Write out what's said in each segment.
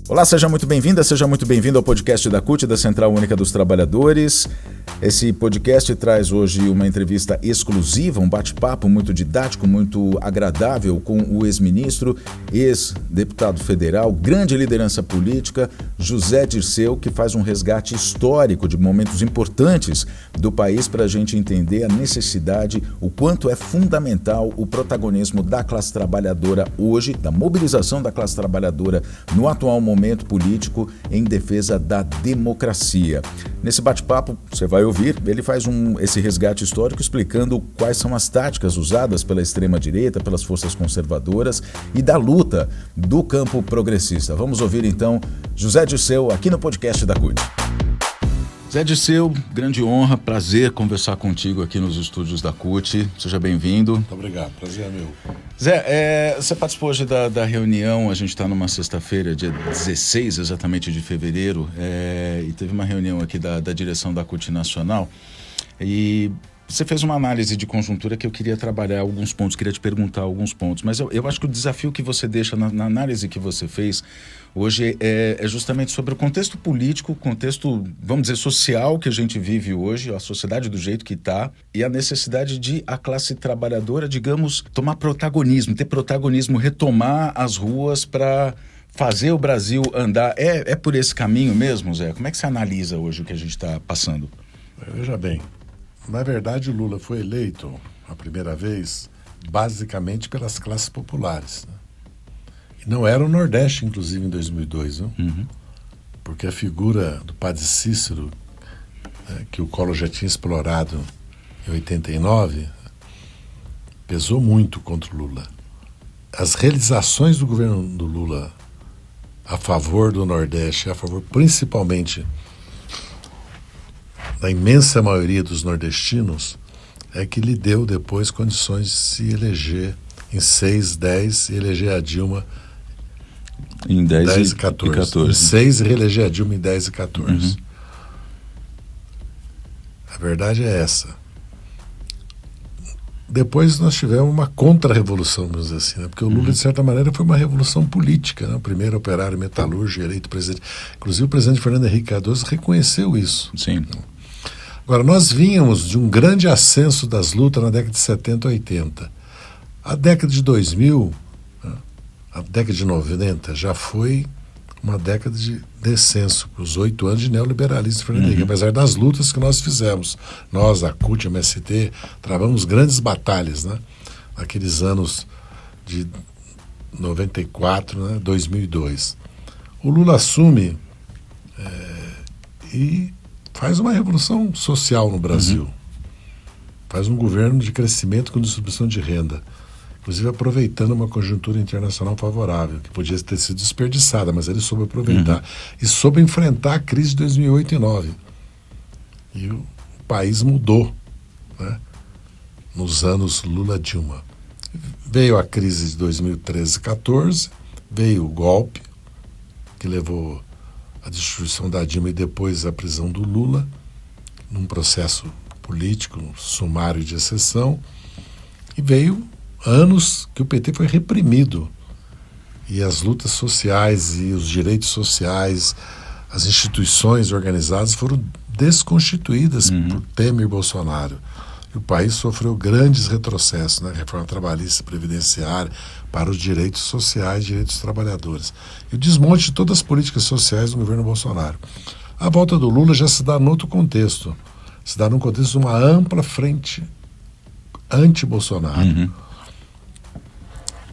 Olá, seja muito bem-vinda, seja muito bem-vindo ao podcast da CUT, da Central Única dos Trabalhadores. Esse podcast traz hoje uma entrevista exclusiva, um bate-papo muito didático, muito agradável com o ex-ministro, ex-deputado federal, grande liderança política, José Dirceu, que faz um resgate histórico de momentos importantes do país para a gente entender a necessidade, o quanto é fundamental o protagonismo da classe trabalhadora hoje, da mobilização da classe trabalhadora no atual momento político em defesa da democracia. Nesse bate-papo, você vai ouvir, ele faz esse resgate histórico explicando quais são as táticas usadas pela extrema-direita, pelas forças conservadoras e da luta do campo progressista. Vamos ouvir então José Dirceu aqui no podcast da CUT. Zé Dirceu, grande honra, prazer conversar contigo aqui nos estúdios da CUT. Seja bem-vindo. Muito obrigado, prazer é meu. Zé, você participou hoje da reunião, a gente está numa sexta-feira, dia 16 exatamente de fevereiro, e teve uma reunião aqui da direção da CUT Nacional, e você fez uma análise de conjuntura que eu queria trabalhar alguns pontos, queria te perguntar alguns pontos, mas eu acho que o desafio que você deixa na análise que você fez hoje é justamente sobre o contexto político, o contexto, vamos dizer, social que a gente vive hoje, a sociedade do jeito que está, e a necessidade de a classe trabalhadora, digamos, tomar protagonismo, ter protagonismo, retomar as ruas para fazer o Brasil andar. É por esse caminho mesmo, Zé? Como é que você analisa hoje o que a gente está passando? Veja bem, na verdade o Lula foi eleito a primeira vez basicamente pelas classes populares, né? E não era o Nordeste, inclusive, em 2002, viu? Porque a figura do padre Cícero, que o Collor já tinha explorado em 89, pesou muito contra o Lula. As realizações do governo do Lula a favor do Nordeste, a favor principalmente da imensa maioria dos nordestinos, é que lhe deu depois condições de se eleger em 6, 10 e eleger a Dilma em 10 e 14. Em 6 e reeleger a Dilma em 10 e 14. A verdade é essa. Depois nós tivemos uma contra-revolução, vamos dizer assim, né? Porque o Lula, de certa maneira, foi uma revolução política, né? O primeiro operário metalúrgico eleito presidente. Inclusive o presidente Fernando Henrique Cardoso reconheceu isso. Sim. Agora, nós vínhamos de um grande ascenso das lutas na década de 70 e 80. A década de 2000, a década de 90, já foi uma década de descenso, os 8 anos de neoliberalismo de Fernando Henrique, apesar das lutas que nós fizemos. Nós, a CUT, a MST, travamos grandes batalhas, né? Naqueles anos de 94, né? 2002. O Lula assume e faz uma revolução social no Brasil. Faz um governo de crescimento com distribuição de renda, inclusive aproveitando uma conjuntura internacional favorável, que podia ter sido desperdiçada, mas ele soube aproveitar. E soube enfrentar a crise de 2008 e 2009. E o país mudou, né? Nos anos Lula-Dilma. Veio a crise de 2013 e 2014, veio o golpe, que levou a destituição da Dilma e depois a prisão do Lula, num processo político, um sumário de exceção, e veio anos que o PT foi reprimido e as lutas sociais e os direitos sociais, as instituições organizadas foram desconstituídas por Temer e Bolsonaro. E o país sofreu grandes retrocessos, né? Reforma trabalhista, previdenciária, para os direitos sociais, direitos dos trabalhadores. E o desmonte de todas as políticas sociais do governo Bolsonaro. A volta do Lula já se dá em outro contexto. Se dá num contexto de uma ampla frente anti-Bolsonaro.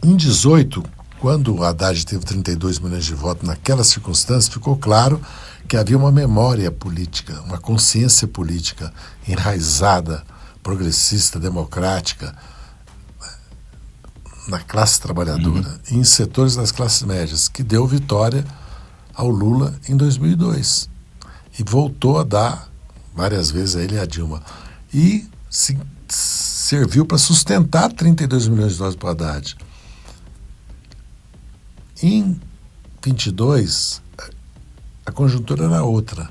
Em 18, quando o Haddad teve 32 milhões de votos, naquelas circunstâncias, ficou claro que havia uma memória política, uma consciência política enraizada, progressista, democrática, na classe trabalhadora e em setores das classes médias, que deu vitória ao Lula em 2002. E voltou a dar várias vezes a ele e a Dilma. E serviu para sustentar 32 milhões de dólares para o Haddad. Em 22, a conjuntura era outra.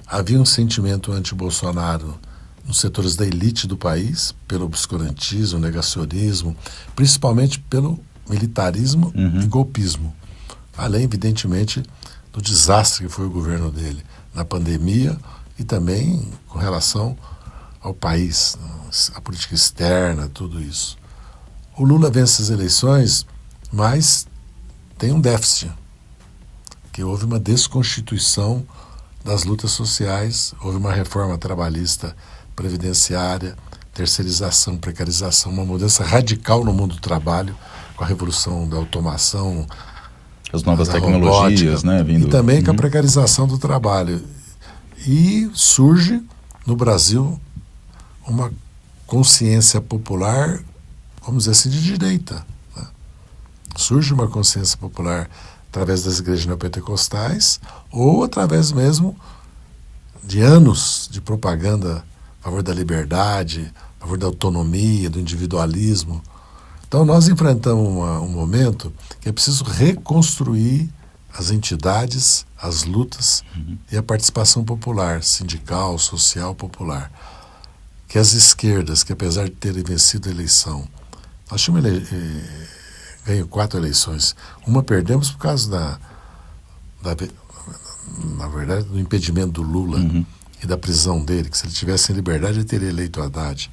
Havia um sentimento anti-Bolsonaro nos setores da elite do país, pelo obscurantismo, negacionismo, principalmente pelo militarismo e golpismo. além, evidentemente, do desastre que foi o governo dele na pandemia e também com relação ao país, a política externa, tudo isso. O Lula vence as eleições, mas tem um déficit, que houve uma desconstituição das lutas sociais, houve uma reforma trabalhista, previdenciária, terceirização, precarização, uma mudança radical no mundo do trabalho, com a revolução da automação, as novas tecnologias, robótica, né, vindo. E também com a precarização do trabalho. E surge no Brasil uma consciência popular, vamos dizer assim, de direita, né? Surge uma consciência popular através das igrejas neopentecostais ou através mesmo de anos de propaganda a favor da liberdade, a favor da autonomia, do individualismo. Então nós enfrentamos um momento que é preciso reconstruir as entidades, as lutas e a participação popular, sindical, social, popular. Que as esquerdas, que apesar de terem vencido a eleição, nós tínhamos ganho 4 eleições. Uma perdemos por causa na verdade, do impedimento do Lula e da prisão dele, que se ele tivesse em liberdade ele teria eleito Haddad.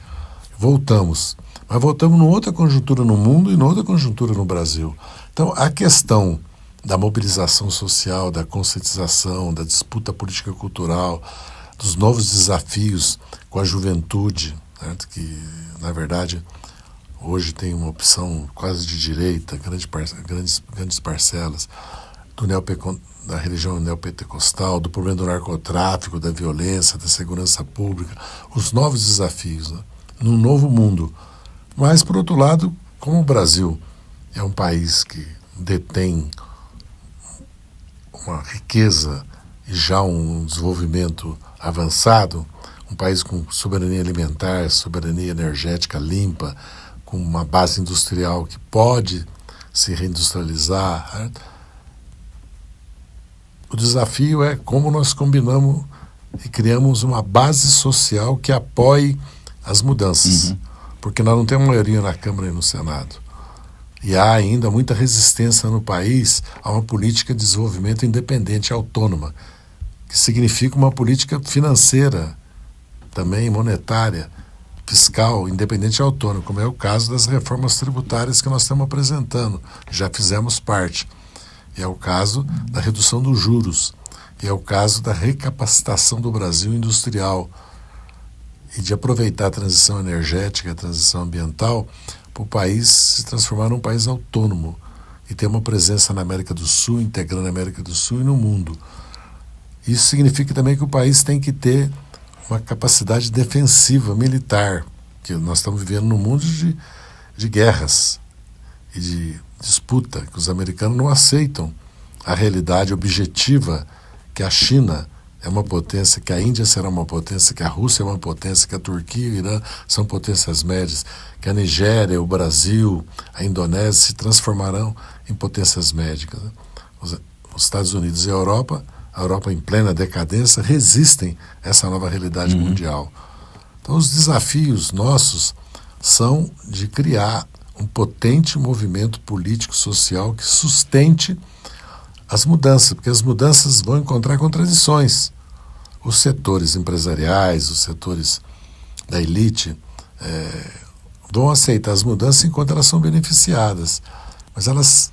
Voltamos. Mas voltamos numa outra conjuntura no mundo e numa outra conjuntura no Brasil. Então, a questão da mobilização social, da conscientização, da disputa política-cultural, dos novos desafios com a juventude, né, que, na verdade, hoje tem uma opção quase de direita, grandes parcelas, da religião neopentecostal, do problema do narcotráfico, da violência, da segurança pública, os novos desafios, né, num novo mundo. Mas, por outro lado, como o Brasil é um país que detém uma riqueza e já um desenvolvimento avançado, um país com soberania alimentar, soberania energética limpa, com uma base industrial que pode se reindustrializar, né? O desafio é como nós combinamos e criamos uma base social que apoie as mudanças. Porque nós não temos maioria na Câmara e no Senado. E há ainda muita resistência no país a uma política de desenvolvimento independente, autônoma, que significa uma política financeira, também monetária, fiscal, independente e autônoma, como é o caso das reformas tributárias que nós estamos apresentando, já fizemos parte. E é o caso da redução dos juros, e é o caso da recapacitação do Brasil industrial, e de aproveitar a transição energética, a transição ambiental, para o país se transformar num país autônomo e ter uma presença na América do Sul, integrando a América do Sul e no mundo. Isso significa também que o país tem que ter uma capacidade defensiva, militar, que nós estamos vivendo num mundo de guerras e de disputa, que os americanos não aceitam a realidade objetiva que a China é uma potência, que a Índia será uma potência, que a Rússia é uma potência, que a Turquia e o Irã são potências médias, que a Nigéria, o Brasil, a Indonésia se transformarão em potências médicas. Os Estados Unidos e a Europa em plena decadência, resistem a essa nova realidade mundial. Então os desafios nossos são de criar um potente movimento político-social que sustente as mudanças, porque as mudanças vão encontrar contradições. Os setores empresariais, os setores da elite vão aceitar as mudanças enquanto elas são beneficiadas, mas elas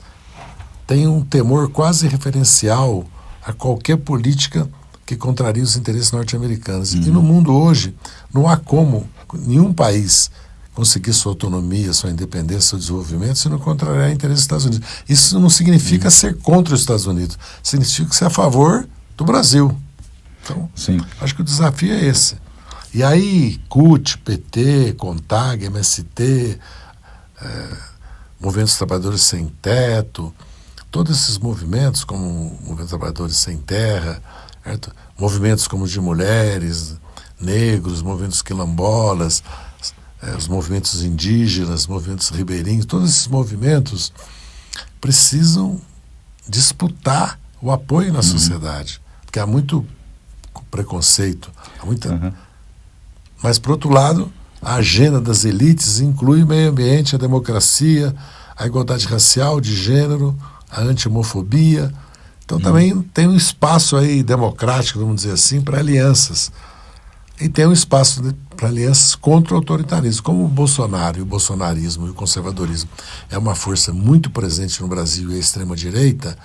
têm um temor quase referencial a qualquer política que contraria os interesses norte-americanos. E no mundo hoje não há como nenhum país conseguir sua autonomia, sua independência, seu desenvolvimento, se não contrariar o interesse dos Estados Unidos. Isso não significa ser contra os Estados Unidos, significa ser a favor do Brasil. Então, acho que o desafio é esse. E aí, CUT, PT, CONTAG, MST, Movimento dos Trabalhadores Sem Teto, todos esses movimentos, como o Movimento dos Trabalhadores Sem Terra, certo? Movimentos como os de mulheres, negros, movimentos quilombolas, os movimentos indígenas, movimentos ribeirinhos, todos esses movimentos precisam disputar o apoio na sociedade, porque há muito preconceito, há muita... Mas, por outro lado, a agenda das elites inclui o meio ambiente, a democracia, a igualdade racial, de gênero, a anti-homofobia. Então também tem um espaço aí democrático, vamos dizer assim, para alianças. E tem um espaço para alianças contra o autoritarismo. Como o Bolsonaro e o bolsonarismo e o conservadorismo é uma força muito presente no Brasil e a extrema-direita,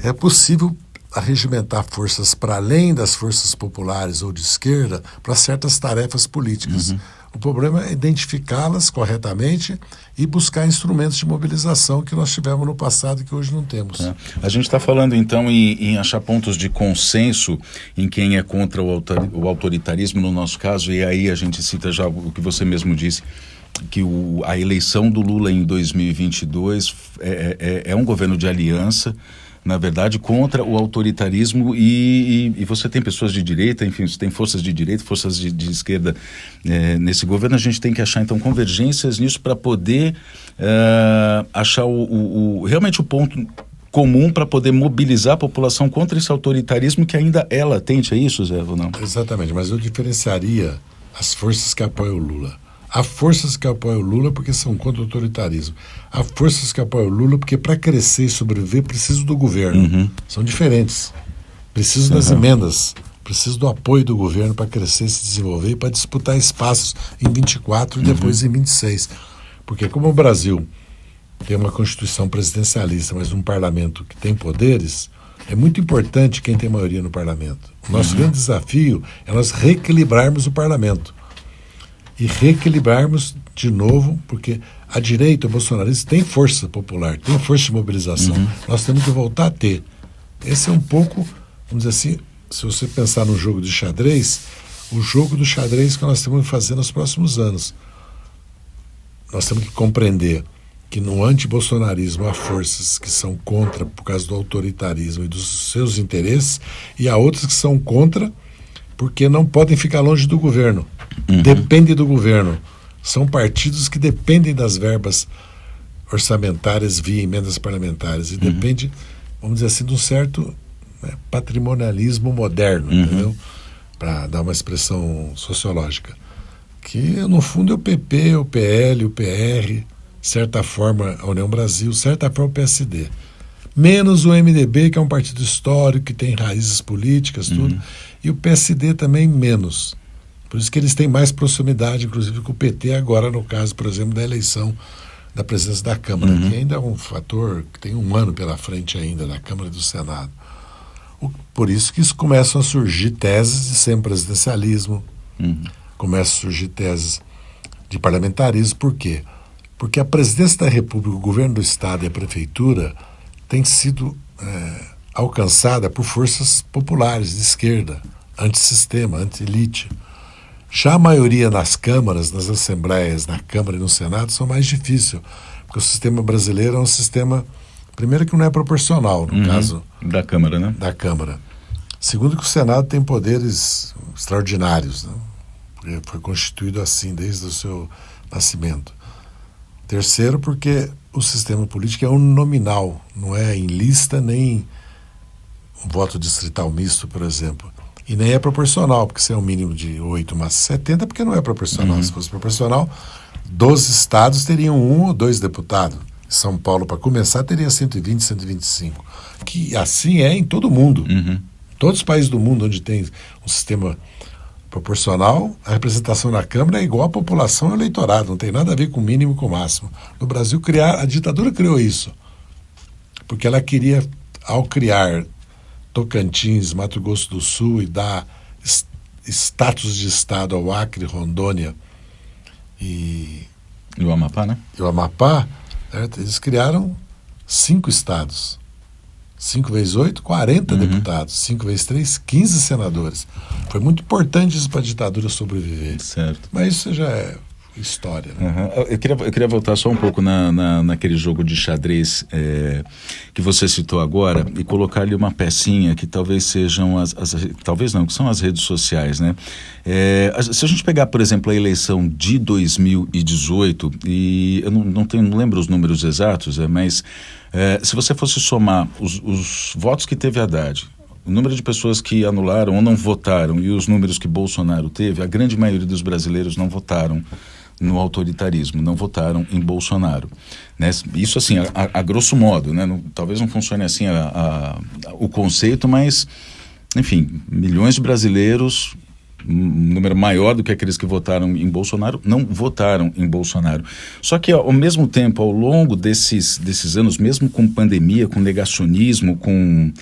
é possível arregimentar forças para além das forças populares ou de esquerda para certas tarefas políticas. O problema é identificá-las corretamente e buscar instrumentos de mobilização que nós tivemos no passado e que hoje não temos. A gente está falando então em achar pontos de consenso em quem é contra o autoritarismo, no nosso caso, e aí a gente cita já o que você mesmo disse, que a eleição do Lula em 2022 é um governo de aliança, na verdade, contra o autoritarismo, e você tem pessoas de direita, enfim, você tem forças de direita, forças de esquerda nesse governo. A gente tem que achar, então, convergências nisso para poder achar realmente o ponto comum para poder mobilizar a população contra esse autoritarismo que ainda é latente. É isso, Zé, ou não? Exatamente, mas eu diferenciaria as forças que apoiam o Lula. Há forças que apoiam o Lula porque são contra o autoritarismo. Há forças que apoiam o Lula porque para crescer e sobreviver precisa do governo. São diferentes. Preciso das emendas, preciso do apoio do governo para crescer, se desenvolver e para disputar espaços em 24 e depois em 26. Porque como o Brasil tem uma Constituição presidencialista, mas um parlamento que tem poderes, é muito importante quem tem maioria no parlamento. O nosso grande desafio é nós reequilibrarmos o parlamento. E reequilibrarmos de novo, porque a direita, o bolsonarista, tem força popular, tem força de mobilização. Nós temos que voltar a ter. Esse é um pouco, vamos dizer assim, se você pensar no jogo de xadrez, o jogo do xadrez que nós temos que fazer nos próximos anos. Nós temos que compreender que no antibolsonarismo há forças que são contra por causa do autoritarismo e dos seus interesses, e há outras que são contra porque não podem ficar longe do governo. Depende do governo. São partidos que dependem das verbas orçamentárias via emendas parlamentares. E depende, vamos dizer assim, de um certo patrimonialismo moderno, entendeu? Para dar uma expressão sociológica. Que, no fundo, é o PP, o PL, o PR, de certa forma a União Brasil, de certa forma o PSD. Menos o MDB, que é um partido histórico, que tem raízes políticas, tudo. E o PSD também menos. Por isso que eles têm mais proximidade, inclusive, com o PT agora, no caso, por exemplo, da eleição da presidência da Câmara, que ainda é um fator que tem um ano pela frente ainda, da Câmara e do Senado. Por isso que começam a surgir teses de semipresidencialismo, começam a surgir teses de parlamentarismo. Por quê? Porque a presidência da República, o governo do Estado e a prefeitura tem sido alcançada por forças populares de esquerda, antissistema, anti-elite. Já a maioria nas câmaras, nas assembleias, na Câmara e no Senado, são mais difíceis, porque o sistema brasileiro é um sistema, primeiro, que não é proporcional, no caso da Câmara, né? Da Câmara. Segundo, que o Senado tem poderes extraordinários, né? Porque foi constituído assim desde o seu nascimento. Terceiro, porque o sistema político é uninominal, não é em lista nem um voto distrital misto, por exemplo. E nem é proporcional, porque se é um mínimo de 8 mais 70, porque não é proporcional. Se fosse proporcional, 12 estados teriam 1 ou 2 deputados. São Paulo, para começar, teria 120, 125. Que assim é em todo o mundo. Todos os países do mundo onde tem um sistema proporcional, a representação na Câmara é igual à população e ao eleitorado, não tem nada a ver com o mínimo e com o máximo. No Brasil, a ditadura criou isso, porque ela queria, ao criar Tocantins, Mato Grosso do Sul, e dar status de Estado ao Acre, Rondônia e o Amapá, né? E o Amapá, certo? Eles criaram 5 estados. 5 vezes 8, 40 deputados. 5 vezes 3, 15 senadores. Foi muito importante isso para a ditadura sobreviver. Certo. Mas isso já é história, né? Eu queria voltar só um pouco naquele jogo de xadrez que você citou agora e colocar ali uma pecinha que talvez sejam talvez não, que são as redes sociais, né? Se a gente pegar, por exemplo, a eleição de 2018, e eu não lembro os números exatos, mas se você fosse somar os votos que teve Haddad, o número de pessoas que anularam ou não votaram e os números que Bolsonaro teve, a grande maioria dos brasileiros não votaram no autoritarismo, não votaram em Bolsonaro. Né? Isso assim, a grosso modo, né? Talvez não funcione assim o conceito, mas, enfim, milhões de brasileiros, um número maior do que aqueles que votaram em Bolsonaro, não votaram em Bolsonaro. Só que, ao mesmo tempo, ao longo desses anos, mesmo com pandemia, com negacionismo, com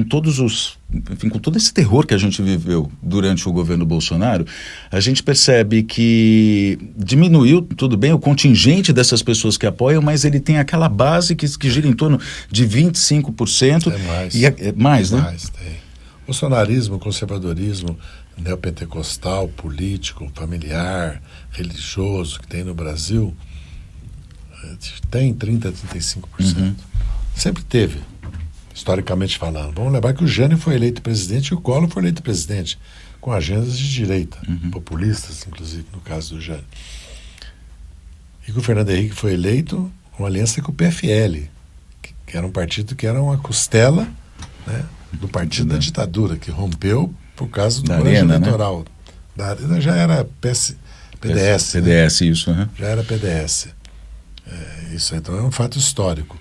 todo esse terror que a gente viveu durante o governo Bolsonaro, a gente percebe que diminuiu, tudo bem, o contingente dessas pessoas que apoiam, mas ele tem aquela base que gira em torno de 25%. É mais. Mais, né? Mais, tem. Bolsonarismo, conservadorismo neopentecostal, político, familiar, religioso que tem no Brasil, tem 30%, 35%. Uhum. Sempre teve. Historicamente falando. Vamos lembrar que o Jânio foi eleito presidente e o Collor foi eleito presidente, com agendas de direita, populistas, inclusive, no caso do Jânio. E que o Fernando Henrique foi eleito com aliança com o PFL, que era um partido que era uma costela, né, do partido da ditadura, que rompeu por causa do colégio eleitoral. Né? Da Arena já era PDS. PDS, né? Isso. Uhum. Já era PDS. Isso então é um fato histórico.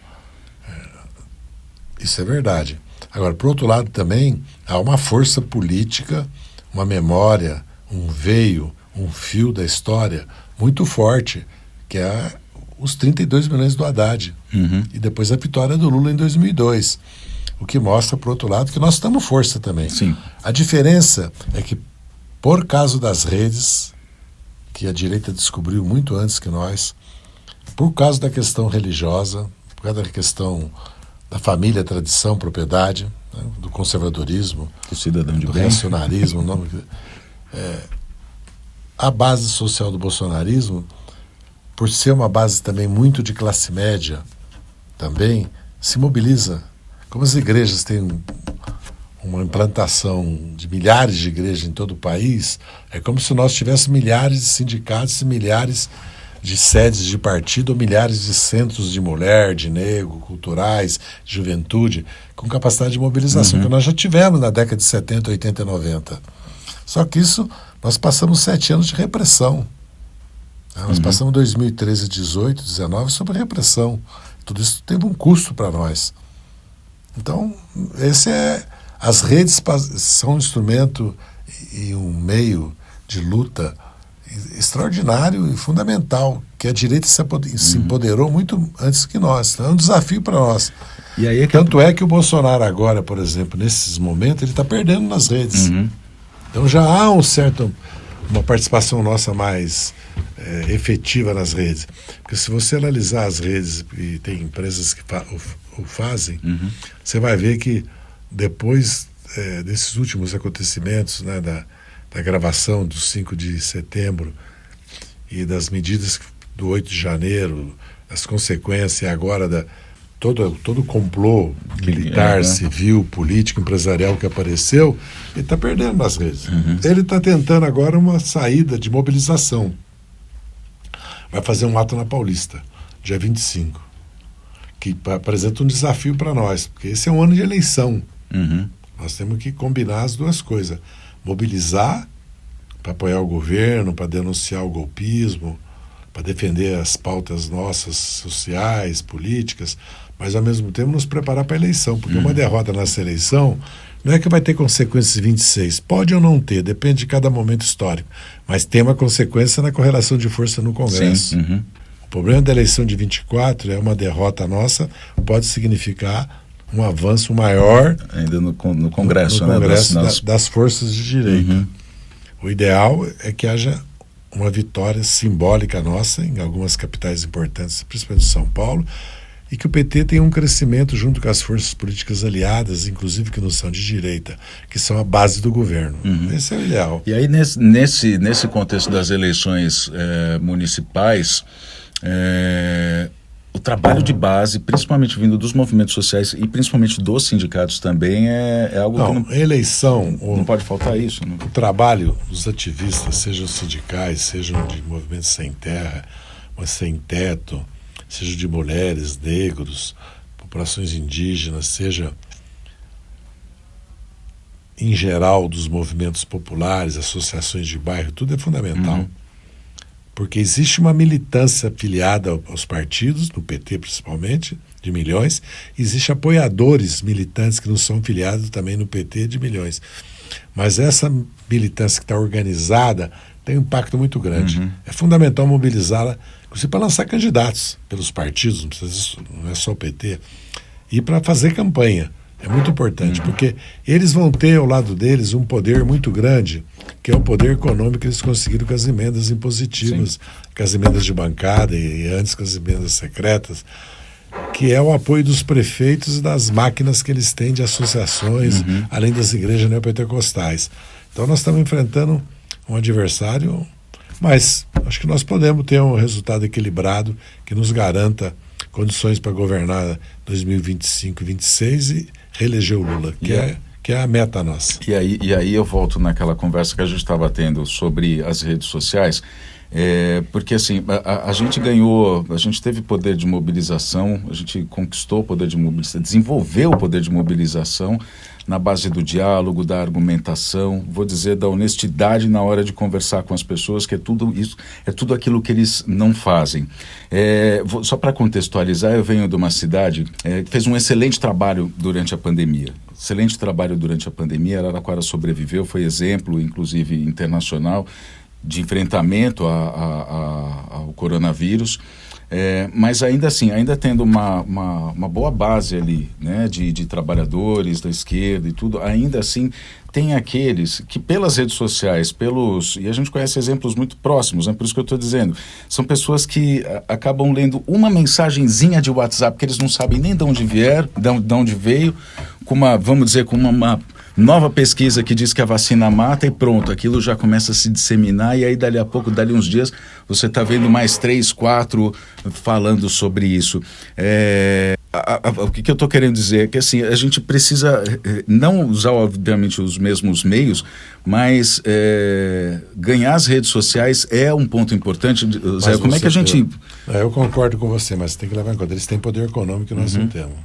Isso é verdade. Agora, por outro lado também, há uma força política, uma memória, um veio, um fio da história muito forte, que é os 32 milhões do Haddad. Uhum. E depois a vitória do Lula em 2002. O que mostra, por outro lado, que nós estamos força também. Sim. A diferença é que, por causa das redes, que a direita descobriu muito antes que nós, por causa da questão religiosa, por causa da questão da família, tradição, propriedade, né, do conservadorismo, do cidadão de do bem, reacionarismo, a base social do bolsonarismo, por ser uma base também muito de classe média, também se mobiliza. Como as igrejas têm uma implantação de milhares de igrejas em todo o país, é como se nós tivéssemos milhares de sindicatos e milhares de sedes de partido ou milhares de centros de mulher, de negro, culturais, de juventude, com capacidade de mobilização, que nós já tivemos na década de 70, 80 e 90. Só que isso, nós passamos 7 anos de repressão. Nós passamos 2013, 18, 19 sobre repressão. Tudo isso teve um custo para nós. Então, as redes são um instrumento e um meio de luta extraordinário e fundamental, que a direita se empoderou muito antes que nós. Então é um desafio para nós. E aí Tanto é que o Bolsonaro agora, por exemplo, nesses momentos, ele está perdendo nas redes. Então já há uma participação nossa mais efetiva nas redes. Porque se você analisar as redes, e tem empresas que o fazem, você vai ver que depois desses últimos acontecimentos, né, da gravação do 5 de setembro e das medidas do 8 de janeiro, as consequências agora todo o complô militar, civil, político, empresarial que apareceu, ele está perdendo nas redes. Ele está tentando agora uma saída de mobilização. Vai fazer um ato na Paulista, dia 25, que apresenta um desafio para nós, porque esse é um ano de eleição. Nós temos que combinar as duas coisas. Mobilizar para apoiar o governo, para denunciar o golpismo, para defender as pautas nossas sociais, políticas, mas ao mesmo tempo nos preparar para a eleição, porque uma derrota nessa eleição não é que vai ter consequências em 26, pode ou não ter, depende de cada momento histórico, mas tem uma consequência na correlação de força no Congresso. O problema da eleição de 24 é uma derrota nossa, pode significar um avanço maior ainda no Congresso, no Congresso das forças de direita. O ideal é que haja uma vitória simbólica nossa em algumas capitais importantes, principalmente São Paulo, e que o PT tenha um crescimento junto com as forças políticas aliadas, inclusive que não são de direita, que são a base do governo. Esse é o ideal. E aí, nesse contexto das eleições municipais, o trabalho de base, principalmente vindo dos movimentos sociais e principalmente dos sindicatos também, é algo que não... eleição... Não pode faltar isso. Né? O trabalho dos ativistas, sejam sindicais, sejam de movimentos sem terra, mas sem teto, seja de mulheres, negros, populações indígenas, seja em geral dos movimentos populares, associações de bairro, tudo é fundamental. Porque existe uma militância afiliada aos partidos, no PT principalmente, de milhões, existe apoiadores militantes que não são filiados também no PT de milhões. Mas essa militância que está organizada tem um impacto muito grande. É fundamental mobilizá-la, inclusive para lançar candidatos pelos partidos, não é só o PT, e para fazer campanha. É muito importante, porque eles vão ter ao lado deles um poder muito grande, que é o poder econômico que eles conseguiram com as emendas impositivas, com as emendas de bancada e antes com as emendas secretas, que é o apoio dos prefeitos e das máquinas que eles têm de associações, além das igrejas neopentecostais. Então nós estamos enfrentando um adversário, mas acho que nós podemos ter um resultado equilibrado que nos garanta condições para governar 2025 e 2026 e reeleger o Lula, que é a meta nossa. E aí eu volto naquela conversa que a gente estava tendo sobre as redes sociais, porque assim, a gente ganhou, a gente teve poder de mobilização, a gente conquistou o poder de mobilização, desenvolveu o poder de mobilização na base do diálogo, da argumentação, vou dizer, da honestidade na hora de conversar com as pessoas, que é tudo isso, é tudo aquilo que eles não fazem. Só para contextualizar, eu venho de uma cidade que fez um excelente trabalho durante a pandemia. Excelente trabalho durante a pandemia, Araraquara sobreviveu, foi exemplo, inclusive internacional, de enfrentamento ao coronavírus. Mas ainda assim, ainda tendo uma boa base ali, né, de trabalhadores da esquerda e tudo, ainda assim tem aqueles que pelas redes sociais, e a gente conhece exemplos muito próximos, né, por isso que eu estou dizendo, são pessoas que acabam lendo uma mensagenzinha de WhatsApp que eles não sabem nem de onde veio, com uma nova pesquisa que diz que a vacina mata e pronto, aquilo já começa a se disseminar e aí dali a pouco, dali uns dias, você está vendo mais 3, 4 falando sobre isso. O que eu estou querendo dizer é que assim, a gente precisa não usar obviamente os mesmos meios, mas ganhar as redes sociais é um ponto importante. Zé, como é que a gente... Eu concordo com você, mas tem que levar em conta, eles têm poder econômico que nós não temos.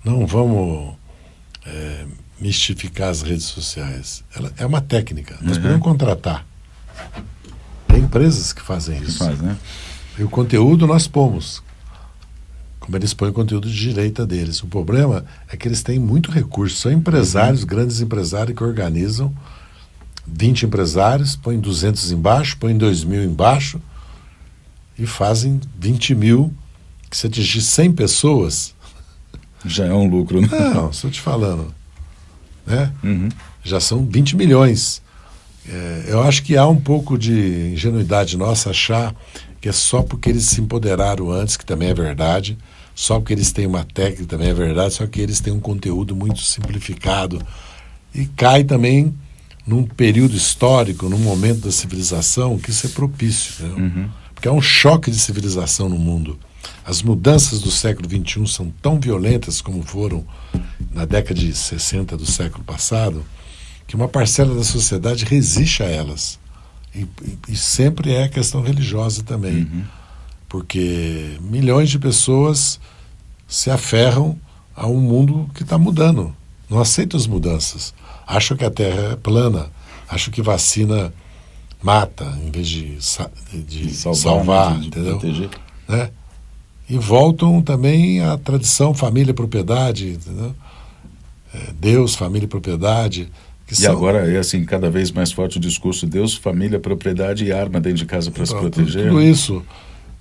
Não vamos... mistificar as redes sociais. Ela é uma técnica. Nós podemos contratar. Tem empresas que fazem isso. Né? E o conteúdo nós pomos. Como eles põem o conteúdo de direita deles. O problema é que eles têm muito recurso. São empresários, grandes empresários que organizam 20 empresários, põem 200 embaixo, põem 2.000 embaixo e fazem 20 mil, que se atingir 100 pessoas... Já é um lucro, né? Não, estou te falando. Né? Já são 20 milhões. Eu acho que há um pouco de ingenuidade nossa achar que é só porque eles se empoderaram antes, que também é verdade, só porque eles têm uma técnica, também é verdade, só que eles têm um conteúdo muito simplificado e cai também num período histórico, num momento da civilização que isso é propício, né? Porque há um choque de civilização no mundo. As mudanças do século XXI são tão violentas como foram na década de 60 do século passado, que uma parcela da sociedade resiste a elas. E sempre é questão religiosa também. Porque milhões de pessoas se aferram a um mundo que está mudando. Não aceitam as mudanças. Acham que a Terra é plana. Acham que vacina mata, em vez de salvar, de entendeu? Proteger. Né? E voltam também à tradição família, propriedade, entendeu? Deus, família e propriedade. Agora é assim, cada vez mais forte o discurso Deus, família, propriedade e arma dentro de casa para se proteger. Tudo isso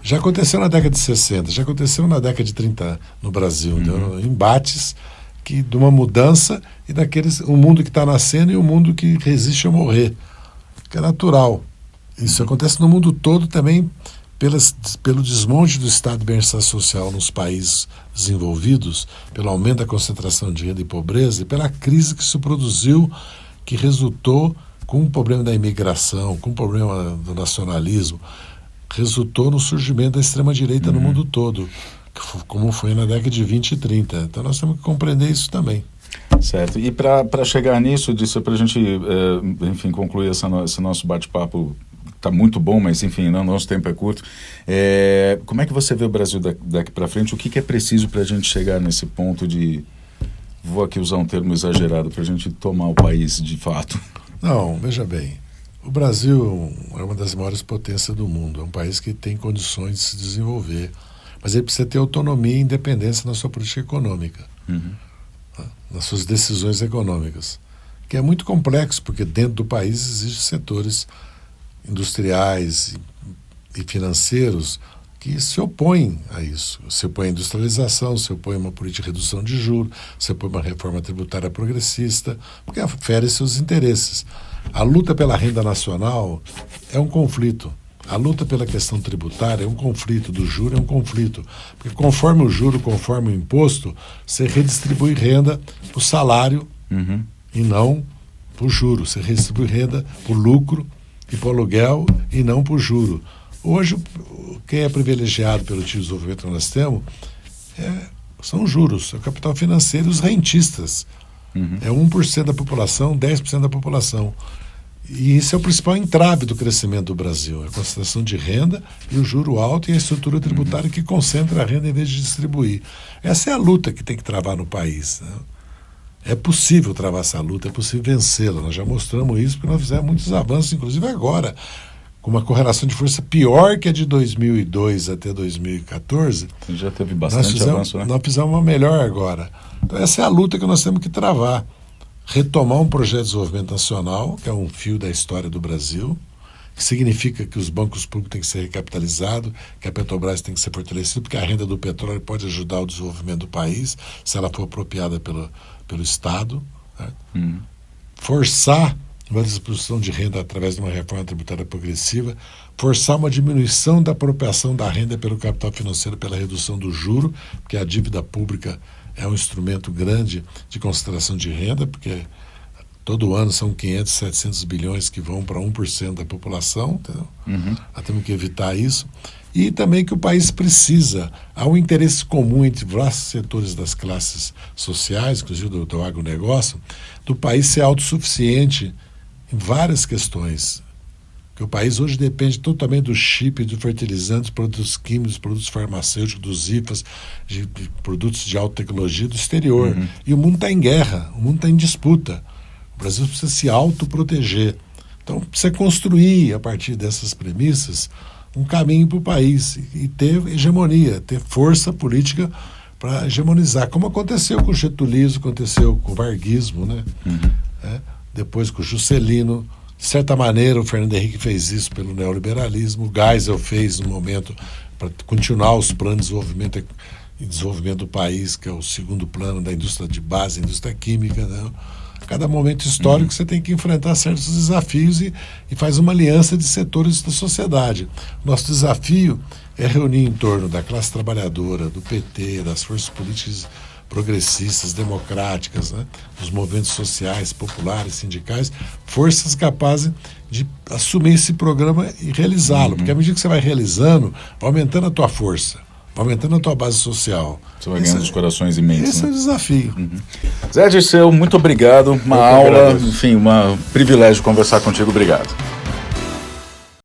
já aconteceu na década de 60, já aconteceu na década de 30 no Brasil. Embates de uma mudança e um mundo que está nascendo e um mundo que resiste a morrer, que é natural. Isso acontece no mundo todo também pelo desmonte do estado de bem-estar social nos países desenvolvidos, pelo aumento da concentração de renda e pobreza e pela crise que se produziu, que resultou com o problema da imigração, com o problema do nacionalismo, resultou no surgimento da extrema-direita no mundo todo, como foi na década de 20 e 30. Então nós temos que compreender isso também. Certo. E para chegar nisso, para a gente, enfim, concluir esse nosso bate-papo, está muito bom, mas enfim, nosso tempo é curto. Como é que você vê o Brasil daqui para frente? O que é preciso para a gente chegar nesse ponto de, vou aqui usar um termo exagerado, para a gente tomar o país de fato? Não, veja bem, O Brasil é uma das maiores potências do mundo, é um país que tem condições de se desenvolver, mas ele precisa ter autonomia e independência na sua política econômica, nas suas decisões econômicas, que é muito complexo, porque dentro do país existem setores industriais e financeiros que se opõem a isso. Se opõem à industrialização, se opõem a uma política de redução de juros, se opõem a uma reforma tributária progressista, porque afere seus interesses. A luta pela renda nacional é um conflito. A luta pela questão tributária é um conflito, do juro é um conflito. Porque conforme o juro, conforme o imposto, você redistribui renda para o salário e não para o juro. Você redistribui renda para o lucro e para o aluguel e não para o juro. Hoje, quem é privilegiado pelo tipo de desenvolvimento que nós temos são os juros, é o capital financeiro e os rentistas. É 1% da população, 10% da população. E isso é o principal entrave do crescimento do Brasil, a concentração de renda e o juro alto e a estrutura tributária que concentra a renda em vez de distribuir. Essa é a luta que tem que travar no país, né? É possível travar essa luta, é possível vencê-la. Nós já mostramos isso porque nós fizemos muitos avanços, inclusive agora, com uma correlação de força pior que a de 2002 até 2014. Já teve bastante avanço, né? Nós fizemos uma melhor agora. Então essa é a luta que nós temos que travar. Retomar um projeto de desenvolvimento nacional, que é um fio da história do Brasil, que significa que os bancos públicos têm que ser recapitalizados, que a Petrobras tem que ser fortalecida, porque a renda do petróleo pode ajudar o desenvolvimento do país, se ela for apropriada pelo Estado. Né? Forçar uma distribuição de renda através de uma reforma tributária progressiva, forçar uma diminuição da apropriação da renda pelo capital financeiro, pela redução do juro, porque a dívida pública é um instrumento grande de concentração de renda, porque todo ano são 500, 700 bilhões que vão para 1% da população, entendeu? Nós temos que evitar isso. E também que o país precisa, há um interesse comum entre vários setores das classes sociais, inclusive do agronegócio, do país ser autossuficiente em várias questões. Porque o país hoje depende totalmente do chip, dos fertilizantes, produtos químicos, produtos farmacêuticos, dos IFAs, de produtos de alta tecnologia do exterior. E o mundo está em guerra, o mundo está em disputa. O Brasil precisa se autoproteger. Então precisa construir, a partir dessas premissas, um caminho para o país e ter hegemonia, ter força política para hegemonizar, como aconteceu com o getulismo, aconteceu com o varguismo, né? Depois com o Juscelino. De certa maneira, o Fernando Henrique fez isso pelo neoliberalismo, o Geisel fez no momento para continuar os planos de desenvolvimento do país, que é o segundo plano da indústria de base, a indústria química, né? A cada momento histórico você tem que enfrentar certos desafios e faz uma aliança de setores da sociedade. Nosso desafio é reunir em torno da classe trabalhadora, do PT, das forças políticas progressistas, democráticas, né, dos movimentos sociais, populares, sindicais, forças capazes de assumir esse programa e realizá-lo. Porque à medida que você vai realizando, vai aumentando a tua força, vai aumentando a tua base social. Você vai ganhando os corações imensos. Esse é o desafio. Zé Dirceu, muito obrigado. Uma aula, enfim, um privilégio conversar contigo. Obrigado.